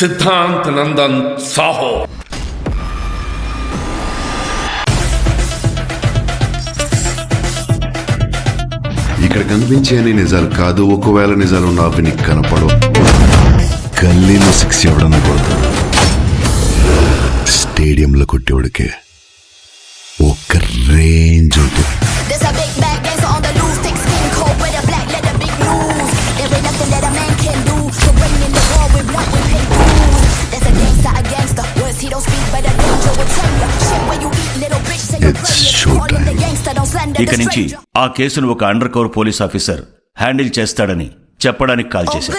సిద్ధాంత్ నందన్ సాహో. ఇక్కడ కనిపించే అన్ని నిజాలు కాదు. ఒకవేళ నిజాలు ఉన్న అవి నీకు కనపడవు. గల్లీలో 6 ఎవడన్నా కొడతాడు, స్టేడియంలో కొట్టేవాడికే ఒక రేంజ్ ఉంటుంది. ఇక నుంచి ఆ కేసును ఒక under cover police officer handle చేస్తాడని చెప్పడానికి కాల్ చేశారు.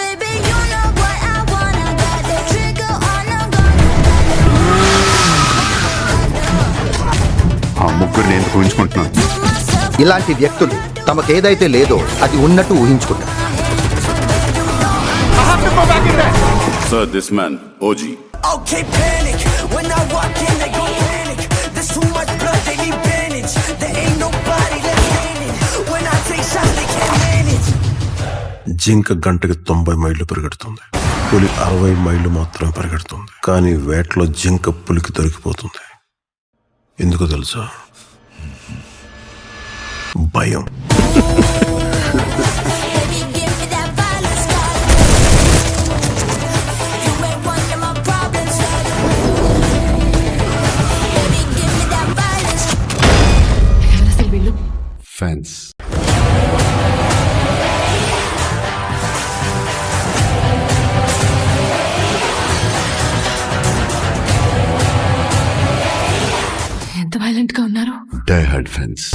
ఆ ముగ్గురు నేను ఊహించుకుంటున్నాను. ఇలాంటి వ్యక్తులు తమకేదైతే లేదో అది ఉన్నట్టు ఊహించుకుంటారు. Sir, this man, OG. Okay, panic. When I walk in, they gon' panic. There's too much blood, they need bandage. There ain't nobody left standing. When I take shots, they can't manage. జింక గంటకి 90 మైళ్ళు పరిగెడుతుంది, పులి 60 మైళ్ళు మాత్రం పరిగెడుతుంది. కానీ వేటలో జింక పులికి దొరికిపోతుంది. ఎందుకో తెలుసా? భయం. ఫ్యాన్స్. ఎంత వైలెంట్ గా ఉన్నారు. Die hard fans.